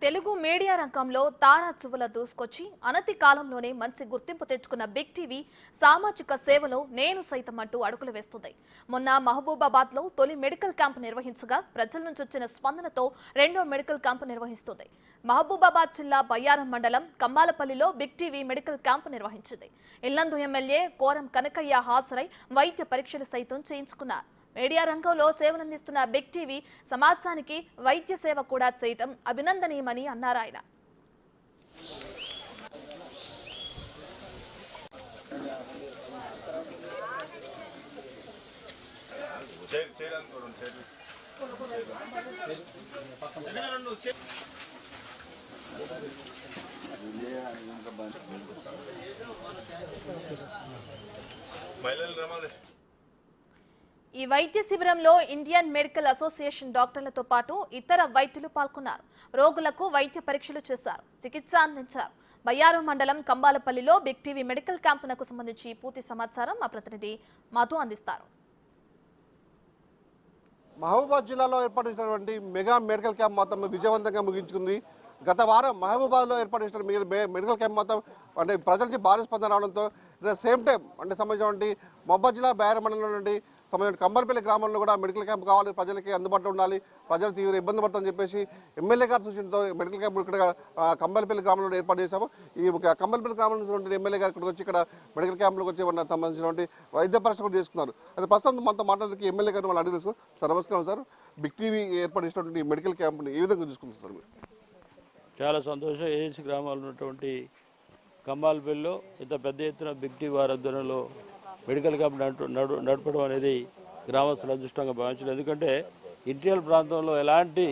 Telugu media రంగంలో తారా చువ్వల దూసుకొచ్చి అనతి కాలంలోనే మంచి గుర్తింపు తెచ్చుకున్న బిగ్ టీవీ సామాజిక సేవలో నేను సైతం అంటూ అడుగులు వేస్తుంది. మొన్న మహబూబాబాద్ లో తొలి మెడికల్ క్యాంపు నిర్వహించగా ప్రజల నుంచి వచ్చిన స్పందనతో రెండో మెడికల్ క్యాంపు నిర్వహిస్తుంది. మహబూబాబాద్ జిల్లా బయ్యారం మండలం కమ్మాలపల్లిలో బిగ్ టీవీ మెడికల్ క్యాంపు నిర్వహించింది. ఇల్లందు ఎమ్మెల్యే కోరం కనకయ్య హాజరై వైద్య పరీక్షలు సైతం చేయించుకున్నారు. మీడియా రంగంలో సేవలందిస్తున్న బిగ్ టీవీ సమాజానికి వైద్య సేవ కూడా చేయటం అభినందనీయమని అన్నారు ఆయన. ఈ వైద్య శిబిరంలో ఇండియన్ మెడికల్ అసోసియేషన్ డాక్టర్లతో పాటు ఇతర వైద్యులు పాల్గొన్నారు. రోగులకు వైద్య పరీక్షలు చేశారు, చికిత్స అందించారు. బయ్యారం మండలం కంబాలపల్లిలో బిగ్ టీవీ మెడికల్ క్యాంపునకు సంబంధించి పూర్తి సమాచారం మా ప్రతినిధి మధు అందిస్తారు. మహబూబాబాద్ జిల్లాలో ఏర్పాటు చేసినటువంటి మెగా మెడికల్ క్యాంప్ మొత్తం విజయవంతంగా ముగించుకుంది. గత వారం మహబూబాబాద్లో ఏర్పాటు చేసిన మెడికల్ క్యాంప్ మొత్తం అంటే ప్రజలకి భారీ స్పందన రావడంతో సేమ్ టైం అంటే సంబంధించినటువంటి మహబూబాబాద్ జిల్లా బయ్యారం మండలం నుండి సంబంధించిన కంబర్పల్లి గ్రామంలో కూడా మెడికల్ క్యాంప్ కావాలి, ప్రజలకి అందుబాటులో ఉండాలి, ప్రజలు తీవ్ర ఇబ్బంది పడుతుందని చెప్పేసి ఎమ్మెల్యే గారి సూచనతో మెడికల్ క్యాంప్ ఇక్కడ కంబర్పల్లి గ్రామంలో ఏర్పాటు చేశాము. ఈ కంబర్పల్లి గ్రామం నుంచి ఎమ్మెల్యే గారు ఇక్కడికి వచ్చి ఇక్కడ మెడికల్ క్యాంప్లోకి వచ్చి సంబంధించినటువంటి వైద్య పరీక్ష కూడా చేసుకున్నారు. అది ప్రస్తుతం మనతో మాట్లాడడానికి ఎమ్మెల్యే గారిని వాళ్ళు అడిగి సార్ నమస్కారం సార్, బిగ్ టీవీ ఏర్పాటు చేసినటువంటి మెడికల్ క్యాంప్ని ఏ విధంగా చూసుకుంటారు సార్ మీరు? చాలా సంతోషం. ఏజెన్సీ గ్రామాల్లో ఉన్నటువంటి కంబాలపల్లిలో ఇంత పెద్ద ఎత్తున బిగ్ టీవీ వారి ఆధ్వర్యంలో మెడికల్ క్యాంప్ నడపడం అనేది గ్రామస్తుల అదృష్టంగా భావించలేదు. ఎందుకంటే ఇంటీరియర్ ప్రాంతంలో ఎలాంటి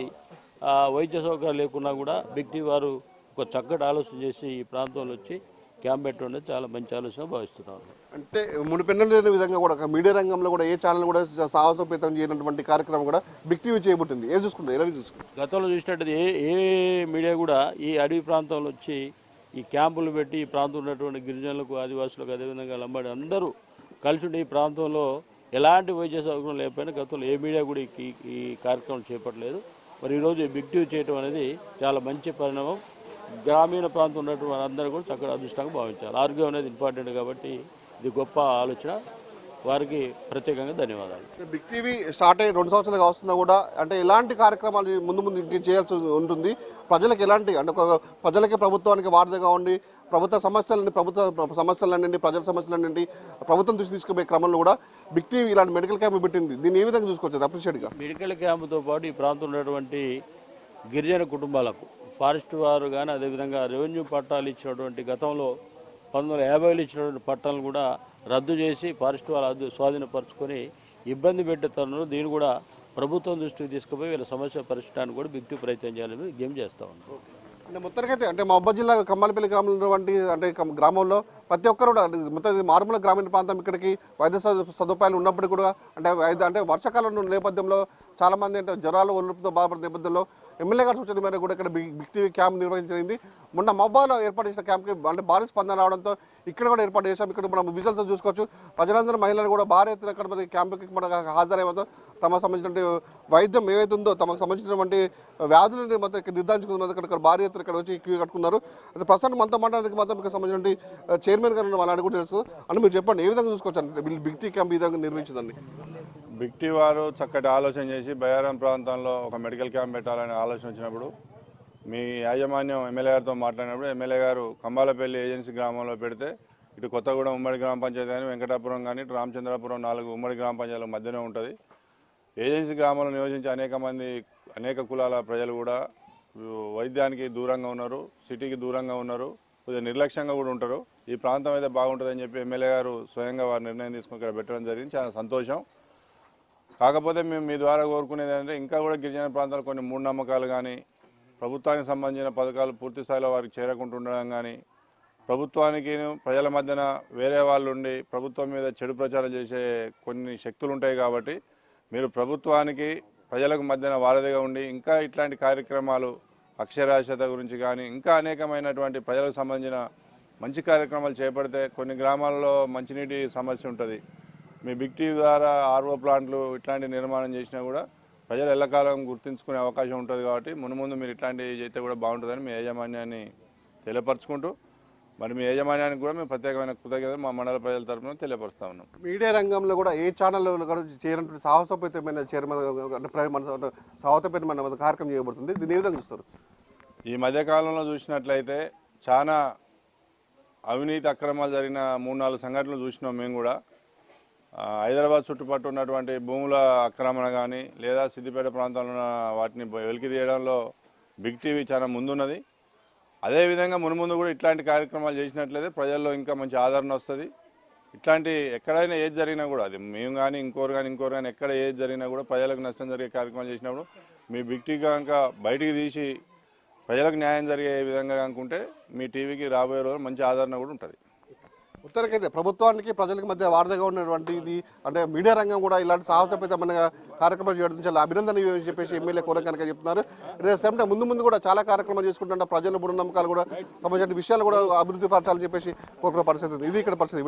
వైద్య సౌకర్యాలు లేకున్నా కూడా బిగ్ టీవీ వారు ఒక చక్కటి ఆలోచన చేసి ఈ ప్రాంతంలో వచ్చి క్యాంప్ పెట్టడం అనేది చాలా మంచి ఆలోచన భావిస్తున్నాను. అంటే మునిపెన్నెల లేని విధంగా కూడా మీడియా రంగంలో కూడా ఏ ఛానల్ కూడా సాహసోపేతం చేయనటువంటి కార్యక్రమం కూడా బిగ్ టీవీ చేయబట్టింది. ఏం చూసుకుంటారు, ఎలా చూసుకుంటారు? గతంలో చూసినట్టు ఏ మీడియా కూడా ఈ అడవి ప్రాంతంలో వచ్చి ఈ క్యాంపులు పెట్టి ఈ ప్రాంతంలో ఉన్నటువంటి గిరిజనులకు, ఆదివాసులకు, అదేవిధంగా లంబాడి అందరూ కలిసి ఉండి ఈ ప్రాంతంలో ఎలాంటి వైద్య సౌకర్యం లేకపోయినా గతంలో ఏ మీడియా కూడా ఈ కార్యక్రమం చేపట్టలేదు. మరి ఈరోజు బిగ్ టీవీ చేయడం అనేది చాలా మంచి పరిణామం. గ్రామీణ ప్రాంతం ఉన్నటువంటి వారందరూ కూడా చక్కగా అదృష్టంగా భావించాలి. ఆరోగ్యం అనేది ఇంపార్టెంట్ కాబట్టి ఇది గొప్ప ఆలోచన. వారికి ప్రత్యేకంగా ధన్యవాదాలు. బిగ్ టీవీ స్టార్ట్ అయ్యి 2 సంవత్సరాలుగా వస్తున్నా కూడా అంటే ఎలాంటి కార్యక్రమాలు ముందు ఇంక చేయాల్సి ఉంటుంది, ప్రజలకు ఎలాంటి అంటే ప్రజలకి ప్రభుత్వానికి వారధిగా ఉండి ప్రభుత్వ సమస్యలన్నింటి ప్రజల సమస్యలన్నింటి ప్రభుత్వం దృష్టి తీసుకుపోయే క్రమంలో కూడా బిగ్ టీవీ ఇలాంటి మెడికల్ క్యాంప్ పెట్టింది. దీన్ని ఏ విధంగా చూసుకోవచ్చు అప్రిషియేట్గా? మెడికల్ క్యాంపుతో పాటు ఈ ప్రాంతంలో ఉన్నటువంటి గిరిజన కుటుంబాలకు ఫారెస్ట్ వారు కానీ అదేవిధంగా రెవెన్యూ పట్టాలు ఇచ్చినటువంటి గతంలో 1950లో ఇచ్చినటువంటి పట్టాలను కూడా రద్దు చేసి ఫారెస్ట్ వాళ్ళు స్వాధీనపరుచుకొని ఇబ్బంది పెట్టే తరుణంలో దీన్ని కూడా ప్రభుత్వం దృష్టికి తీసుకుపోయి వీళ్ళ సమస్య పరిష్కారానికి కూడా బిగ్ టీవీ ప్రయత్నం చేయాలని గేమ్ చేస్తూ ఉన్నాం. అంటే మొత్తానికైతే అంటే మహబూబాబాద్ జిల్లా కమ్మాలపల్లి గ్రామంలో ఉన్నటువంటి అంటే గ్రామంలో ప్రతి ఒక్కరు కూడా మొత్తం మారుమూల గ్రామీణ ప్రాంతం ఇక్కడికి వైద్య సదుపాయాలు ఉన్నప్పటికీ కూడా అంటే వర్షాకాలం నేపథ్యంలో చాలామంది అంటే జ్వరాలు ఒళ్ళుపుతో బాధపడే నేపథ్యంలో ఎమ్మెల్యే గారి సూచన మేరకు కూడా ఇక్కడ బిగ్ టీవీ క్యాంప్ నిర్వహించింది. మొన్న మహబూబాబాద్లో ఏర్పాటు చేసిన క్యాంప్కి అంటే భారీ స్పందన రావడంతో ఇక్కడ కూడా ఏర్పాటు చేశాం. ఇక్కడ మనం విజువల్స్ చూసుకోవచ్చు. ప్రజలందరూ మహిళలు కూడా భారీ ఎత్తున ఇక్కడ క్యాంపుకి మనకు హాజరయ్యేతో తమకు సంబంధించినటువంటి వైద్యం ఏవైతే ఉందో తమకు సంబంధించినటువంటి వ్యాధులను మొత్తం ఇక్కడ నిర్ధారించుకున్న ఇక్కడ భారీ ఎత్తున ఇక్కడ వచ్చి క్యూ కట్టుకున్నారు. అయితే ప్రస్తుతం మనతో మాట్లాడడానికి మాత్రం ఇక్కడ సంబంధించిన చైర్మన్ గారు వాళ్ళని కూడా తెలుసు అని మీరు చెప్పండి, ఏ విధంగా చూసుకోవచ్చు అంటే బిగ్ టీవీ క్యాంప్ ఈ విధంగా నిర్వహించిందండి? బిగ్ టీవీ వారు చక్కటి ఆలోచన చేసి బయ్యారం ప్రాంతంలో ఒక మెడికల్ క్యాంప్ పెట్టాలనే ఆలోచన వచ్చినప్పుడు మీ యాజమాన్యం ఎమ్మెల్యే గారితో మాట్లాడినప్పుడు ఎమ్మెల్యే గారు కంబాలపల్లి ఏజెన్సీ గ్రామంలో పెడితే ఇటు కొత్తగూడెం ఉమ్మడి గ్రామ పంచాయతీ కానీ వెంకటాపురం కానీ ఇటు రామచంద్రాపురం 4 ఉమ్మడి గ్రామ పంచాయతీల మధ్యనే ఉంటుంది. ఏజెన్సీ గ్రామంలో నియోజించే అనేక కులాల ప్రజలు కూడా వైద్యానికి దూరంగా ఉన్నారు, సిటీకి దూరంగా ఉన్నారు, కొద్దిగా నిర్లక్ష్యంగా కూడా ఉంటారు. ఈ ప్రాంతం అయితే బాగుంటుందని చెప్పి ఎమ్మెల్యే గారు స్వయంగా వారు నిర్ణయం తీసుకుని ఇక్కడ పెట్టడం జరిగింది. చాలా సంతోషం. కాకపోతే మేము మీ ద్వారా కోరుకునేది ఏంటంటే ఇంకా కూడా గిరిజన ప్రాంతాలు కొన్ని మూఢనమ్మకాలు కానీ ప్రభుత్వానికి సంబంధించిన పథకాలు పూర్తి స్థాయిలో వారికి చేరకుంటుండడం కానీ ప్రభుత్వానికి ప్రజల మధ్యన వేరే వాళ్ళు ఉండి ప్రభుత్వం మీద చెడు ప్రచారం చేసే కొన్ని శక్తులు ఉంటాయి. కాబట్టి మీరు ప్రభుత్వానికి ప్రజలకు మధ్యన వారధిగా ఉండి ఇంకా ఇట్లాంటి కార్యక్రమాలు అక్షరాస్యత గురించి కానీ ఇంకా అనేకమైనటువంటి ప్రజలకు సంబంధించిన మంచి కార్యక్రమాలు చేపడితే కొన్ని గ్రామాల్లో మంచినీటి సమస్య ఉంటుంది. మీ బిగ్ టీవీ ద్వారా ఆర్ఓ ప్లాంట్లు ఇట్లాంటి నిర్మాణం చేసినా కూడా ప్రజలు ఎల్లకాలం గుర్తుంచుకునే అవకాశం ఉంటుంది కాబట్టి మునుముందు మీరు ఇట్లాంటివి చేస్తే కూడా బాగుంటుందని మీ యాజమాన్యాన్ని తెలియపరచుకుంటూ మరి మీ యాజమాన్యానికి కూడా మేము ప్రత్యేకమైన కృతజ్ఞతలు మా మండల ప్రజల తరఫున తెలియపరుస్తా ఉన్నాం. మీడియా రంగంలో కూడా ఏ ఛానల్లో కూడా చేరినటువంటి సాహసోపేతమైన చైర్మన్ అంటే సాహసోపేతమైన కార్యక్రమం చేయబడుతుంది. దీన్ని ఏ విధంగా చూస్తారు? ఈ మధ్యకాలంలో చూసినట్లయితే చాలా అవినీతి అక్రమాలు జరిగిన 3-4 సంఘటనలు చూసినాం మేము కూడా. హైదరాబాద్ చుట్టుపక్కల ఉన్నటువంటి భూముల ఆక్రమణ కానీ లేదా సిద్దిపేట ప్రాంతంలో ఉన్న వాటిని వెలికి తీయడంలో బిగ్ టీవీ చాలా ముందున్నది. అదేవిధంగా మున్ముందు కూడా ఇట్లాంటి కార్యక్రమాలు చేసినట్లయితే ప్రజల్లో ఇంకా మంచి ఆదరణ వస్తుంది. ఇట్లాంటి ఎక్కడైనా ఏది జరిగినా కూడా అది మేము కానీ ఇంకోరు కానీ ఎక్కడ ఏది జరిగినా కూడా ప్రజలకు నష్టం జరిగే కార్యక్రమాలు చేసినప్పుడు మీ బిగ్ టీవీ కనుక బయటికి తీసి ప్రజలకు న్యాయం జరిగే విధంగా అనుకుంటే మీ టీవీకి రాబోయే రోజులు మంచి ఆదరణ కూడా ఉంటుంది. ఉత్తరకైతే ప్రభుత్వానికి ప్రజలకు మధ్య వారధిగా ఉన్నటువంటి అంటే మీడియా రంగం కూడా ఇలాంటి సాహసోపేతమైన కార్యక్రమాలు చేయడం చాలా అభినందన చెప్పేసి ఎమ్మెల్యే కోరం కనుక చెప్తున్నారు. రేపు ముందు కూడా చాలా కార్యక్రమాలు చేసుకుంటుంటే ప్రజల మూఢనమ్మకాలు కూడా సంబంధించిన విషయాలు కూడా అభివృద్ధి పరచాలని చెప్పేసి కోరుకునే పరిస్థితి ఉంది. ఇది ఇక్కడ పరిస్థితి.